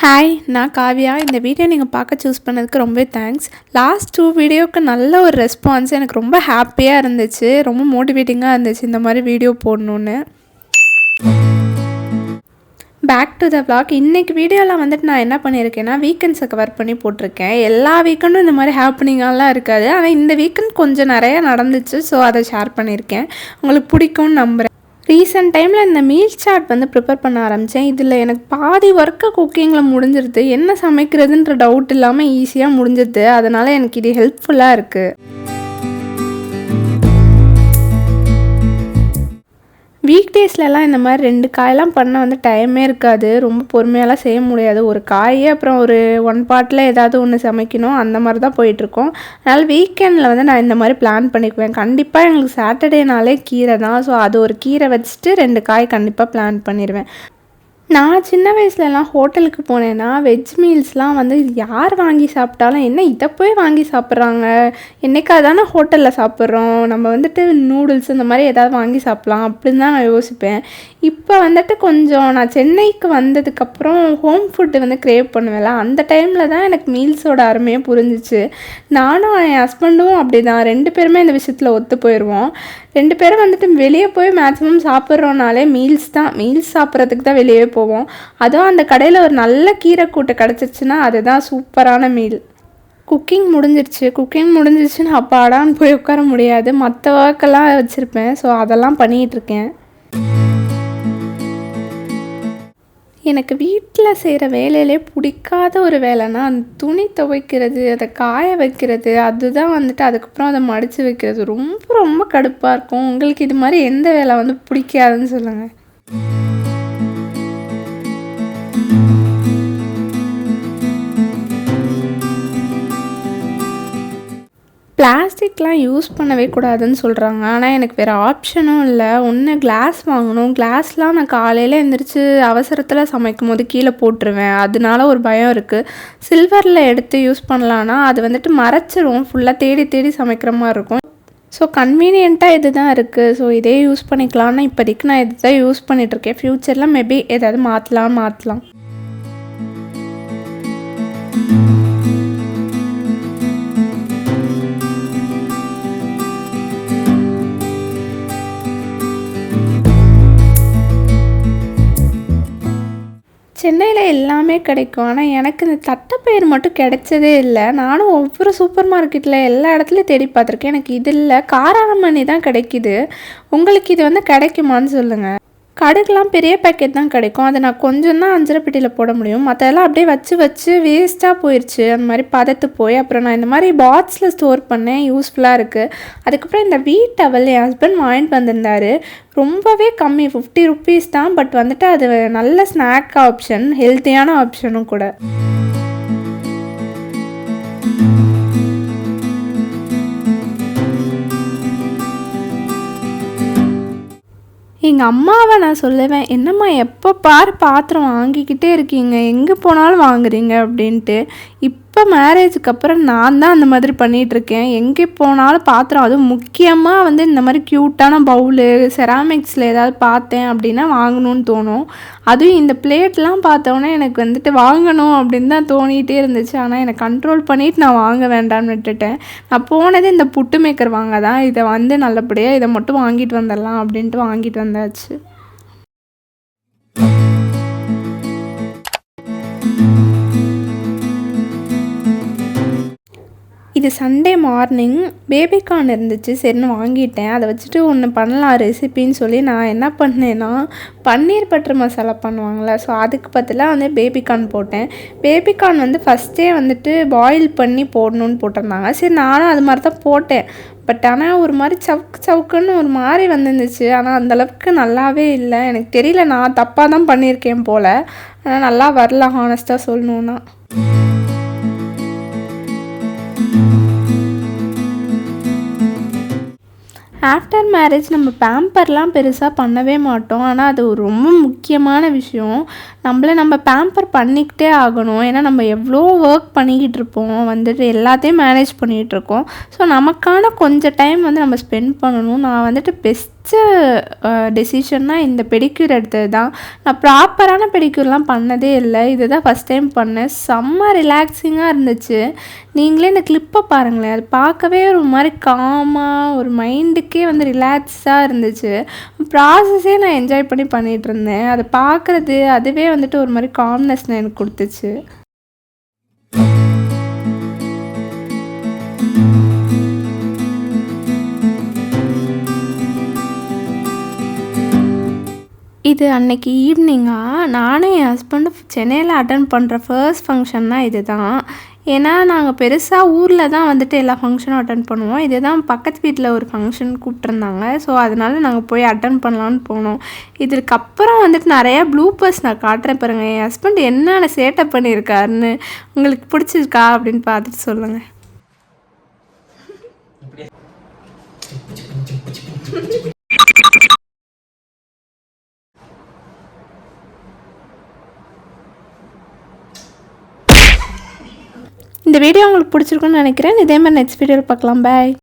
Hi, நான் காவியா. இந்த video நீங்கள் பார்க்க சூஸ் பண்ணதுக்கு ரொம்ப தேங்க்ஸ். லாஸ்ட் 2 வீடியோவுக்கு நல்ல ஒரு ரெஸ்பான்ஸ். எனக்கு ரொம்ப ஹாப்பியாக இருந்துச்சு, ரொம்ப மோட்டிவேட்டிங்காக இருந்துச்சு இந்த மாதிரி வீடியோ போடணுன்னு. Back to the vlog. இன்றைக்கி வீடியோவில் வந்துட்டு நான் என்ன பண்ணியிருக்கேன்னா, வீக்கெண்ட்ஸை கவர் பண்ணி போட்டிருக்கேன். எல்லா வீக்கெண்டும் இந்த மாதிரி ஹாப்பனிங்காலாம் இருக்காது, ஆனால் இந்த வீக்கெண்ட் கொஞ்சம் நிறையா நடந்துச்சு. ஸோ அதை ஷேர் பண்ணியிருக்கேன், உங்களுக்கு பிடிக்கும்னு நம்புகிறேன். ரீசெண்ட் டைமில் இந்த மீல் சாட் ப்ரிப்பேர் பண்ண ஆரம்பித்தேன். இதில் எனக்கு பாதி ஒர்க்கு குக்கிங்கில் முடிஞ்சிருது. என்ன சமைக்கிறதுன்ற டவுட் இல்லாமல் ஈஸியாக முடிஞ்சிருது. அதனால் எனக்கு இது ஹெல்ப்ஃபுல்லாக இருக்குது. வீக்டேஸ்லலாம் இந்த மாதிரி 2 காயெல்லாம் பண்ண டைமே இருக்காது. ரொம்ப பொறுமையாலாம் செய்ய முடியாது. ஒரு காய் அப்புறம் ஒரு 1 பாட்டில் ஏதாவது ஒன்று சமைக்கணும், அந்த மாதிரி தான் போயிட்டுருக்கோம். அதனால் வீக்கெண்டில் நான் இந்த மாதிரி பிளான் பண்ணிக்குவேன். கண்டிப்பாக எங்களுக்கு சாட்டர்டேனாலே கீரை தான். ஸோ அது ஒரு கீரை வச்சுட்டு 2 காய் கண்டிப்பாக பிளான் பண்ணிடுவேன். நான் சின்ன வயசுலலாம் ஹோட்டலுக்கு போனேன்னா வெஜ் மீல்ஸ்லாம் யார் வாங்கி சாப்பிட்டாலும் என்ன இதை போய் வாங்கி சாப்பிட்றாங்க, என்றைக்காவது தானே ஹோட்டலில் சாப்பிட்றோம், நம்ம நூடுல்ஸ் இந்த மாதிரி ஏதாவது வாங்கி சாப்பிட்லாம் அப்படின்னு தான் நான் யோசிப்பேன். இப்போ கொஞ்சம் நான் சென்னைக்கு வந்ததுக்கப்புறம் ஹோம் ஃபுட்டு க்ரேவ் பண்ணுவேன்ல, அந்த டைமில் தான் எனக்கு மீல்ஸோட அருமையாக புரிஞ்சிச்சு. நானும் என் ஹஸ்பண்டும் அப்படி தான், 2 பேருமே இந்த விஷயத்தில் ஒத்து போயிடுவோம். 2 பேரும் வெளியே போய் மேக்ஸிமம் சாப்பிட்றோனாலே மீல்ஸ் தான். மீல்ஸ் சாப்பிட்றதுக்கு தான் வெளியே போவோம். அதுவும் அந்த கடையில் ஒரு நல்ல கீரை கூட்டு கிடச்சிருச்சுன்னா அதுதான் சூப்பரான மீல். குக்கிங் முடிஞ்சிருச்சுன்னு அப்பாடான்னு போய் உட்கார முடியாது. மற்ற ஒர்க்கெல்லாம் வச்சுருப்பேன். ஸோ அதெல்லாம் பண்ணிகிட்ருக்கேன். எனக்கு வீட்டில் செய்கிற வேலையிலே பிடிக்காத ஒரு வேலைன்னா அந்த துணி துவைக்கிறது, அதை காய வைக்கிறது, அதுதான் அதுக்கப்புறம் அதை மடித்து வைக்கிறது ரொம்ப ரொம்ப கடுப்பாக இருக்கும். உங்களுக்கு இது மாதிரி எந்த வேலை பிடிக்காதுன்னு சொல்லுங்கள். பிளாஸ்டிக்லாம் யூஸ் பண்ணவே கூடாதுன்னு சொல்கிறாங்க. ஆனால் எனக்கு வேறு ஆப்ஷனும் இல்லை. ஒன்று கிளாஸ் வாங்கணும். கிளாஸ்லாம் நான் காலையில் எழுந்திரிச்சு அவசரத்தில் சமைக்கும் போது கீழே போட்டுருவேன். அதனால ஒரு பயம் இருக்குது. சில்வரில் எடுத்து யூஸ் பண்ணலான்னா அது மறைச்சிரும். ஃபுல்லாக தேடி தேடி சமைக்கிற மாதிரி இருக்கும். ஸோ கன்வீனியண்ட்டாக இது தான் இருக்குது. ஸோ இதே யூஸ் பண்ணிக்கலான்னு இப்போதைக்கு நான் இது தான் யூஸ் பண்ணிகிட்ருக்கேன். ஃப்யூச்சரில் மேபி ஏதாவது மாற்றலாம். சென்னையில் எல்லாமே கிடைக்கும். ஆனால் எனக்கு இந்த தட்டைப்பயிறு மட்டும் கிடைச்சதே இல்லை. நானும் ஒவ்வொரு சூப்பர் மார்க்கெட்டில் எல்லா இடத்துலையும் தேடி பார்த்துருக்கேன். எனக்கு இது இல்லை, காராமணி தான் கிடைக்கிது. உங்களுக்கு இது கிடைக்குமான்னு சொல்லுங்கள். கடுகுலாம் பெரிய பேக்கெட் தான் கிடைக்கும். அதை நான் கொஞ்சம் தான் அஞ்சரைப்பெட்டியில் போட முடியும். மற்றதெல்லாம் அப்படியே வச்சு வேஸ்ட்டாக போயிடுச்சு. அந்த மாதிரி பதத்து போய் அப்புறம் நான் இந்த மாதிரி பாக்ஸில் ஸ்டோர் பண்ணேன். யூஸ்ஃபுல்லாக இருக்குது. அதுக்கப்புறம் இந்த வீட் டவல் என் ஹஸ்பண்ட் வாங்கிட்டு வந்திருந்தார். ரொம்பவே கம்மி, 50 ருப்பீஸ் தான். பட் அது நல்ல ஸ்நாக் ஆப்ஷன், ஹெல்த்தியான ஆப்ஷனும் கூட. எங்கள் அம்மாவை நான் சொல்லுவேன், என்னம்மா எப்போ பாரு பாத்திரம் வாங்கிக்கிட்டே இருக்கீங்க, எங்கே போனாலும் வாங்குறீங்க அப்படின்ட்டு. இப்போ மேரேஜுக்கு அப்புறம் நான் தான் அந்த மாதிரி பண்ணிகிட்ருக்கேன். எங்கே போனாலும் பாத்திரம், அதுவும் முக்கியமாக இந்த மாதிரி க்யூட்டான பவுலு செராமிக்ஸில் ஏதாவது பார்த்தேன் அப்படின்னா வாங்கணும்னு தோணும். அதுவும் இந்த பிளேட்லாம் பார்த்தோன்னே எனக்கு வாங்கணும் அப்படின்னு தான் தோணிகிட்டே இருந்துச்சு. ஆனால் எனக்கு கண்ட்ரோல் பண்ணிவிட்டு நான் வாங்க வேண்டாம்னு விட்டுட்டேன். நான் போனது இந்த புட்டு மேக்கர் வாங்க தான். இதை நல்லபடியாக இதை மட்டும் வாங்கிட்டு வந்துடலாம் அப்படின்ட்டு வாங்கிட்டு வந்தாச்சு. இது சண்டே மார்னிங் பேபிகார்ன் இருந்துச்சு. சரின்னு வாங்கிட்டேன். அதை வச்சுட்டு ஒன்று பண்ணலாம் ரெசிபின்னு சொல்லி நான் என்ன பண்ணேன்னா, பன்னீர் பட்டர் மசாலா பண்ணுவாங்களே, ஸோ அதுக்கு பதிலாக பேபிகார்ன் போட்டேன். பேபிகார்ன் ஃபஸ்ட்டே பாயில் பண்ணி போடணுன்னு போட்டிருந்தாங்க. சரி நானும் அது மாதிரி தான் போட்டேன். பட் ஆனால் ஒரு மாதிரி சவுக்குன்னு ஒரு மாதிரி வந்துருந்துச்சு. ஆனால் அந்தளவுக்கு நல்லாவே இல்லை. எனக்கு தெரியல, நான் தப்பாக தான் பண்ணியிருக்கேன் போல். ஆனால் நல்லா வரல ஹானஸ்ட்டாக சொல்லணுன்னா. ஆஃப்டர் மேரேஜ் நம்ம பேம்பர்லாம் பெருசாக பண்ணவே மாட்டோம். ஆனால் அது ஒரு ரொம்ப முக்கியமான விஷயம். நம்ம பேம்பர் பண்ணிக்கிட்டே ஆகணும். ஏன்னா நம்ம எவ்வளோ ஒர்க் பண்ணிக்கிட்டு இருப்போம், எல்லாத்தையும் மேனேஜ் பண்ணிகிட்ருக்கோம். ஸோ நமக்கான கொஞ்சம் டைம் நம்ம ஸ்பெண்ட் பண்ணணும். நான் பெஸ்ட் டெசிஷன்னா இந்த பெடிக்யூர் எடுத்தது தான். நான் ப்ராப்பரான பெடிக்யூர்லாம் பண்ணதே இல்லை, இது தான் ஃபஸ்ட் டைம் பண்ணேன். செம்ம ரிலாக்ஸிங்காக இருந்துச்சு. நீங்களே இந்த கிளிப்பை பாருங்களேன், அது பார்க்கவே ஒரு மாதிரி காமாக ஒரு மைண்டுக்கே வந்து ரிலாக்ஸாக இருந்துச்சு. ப்ராசஸே நான் என்ஜாய் பண்ணி பண்ணிகிட்ருந்தேன். அதை பார்க்குறது அதுவே வந்துட்டு ஒரு மாதிரி காம்னஸ் எனக்கு கொடுத்துச்சு. இது அன்னைக்கு ஈவினிங்காக நானும் என் ஹஸ்பண்டும் சென்னையில் அட்டன் பண்ணுற ஃபர்ஸ்ட் ஃபங்க்ஷன்னா இது தான். ஏன்னா நாங்கள் பெருசாக ஊரில் தான் வந்துட்டு எல்லா ஃபங்க்ஷனும் அட்டன் பண்ணுவோம். இது தான் பக்கத்து வீட்டில் ஒரு ஃபங்க்ஷன் கூப்பிட்ருந்தாங்க. ஸோ அதனால நாங்கள் போய் அட்டன் பண்ணலான்னு போனோம். இதுக்கப்புறம் வந்துட்டு நிறையா ப்ளூப்பர்ஸ் நான் காட்டுறேன் பாருங்கள். என் ஹஸ்பண்ட் என்னென்ன சேட்டப் பண்ணியிருக்காருன்னு. உங்களுக்கு பிடிச்சிருக்கா அப்படின்னு பார்த்துட்டு சொல்லுங்கள். இந்த வீடியோ உங்களுக்கு பிடிச்சிருக்குன்னு நினைக்கிறேன். இதே மாதிரி நெக்ஸ்ட் வீடியோவில் பார்க்கலாம். பாய்.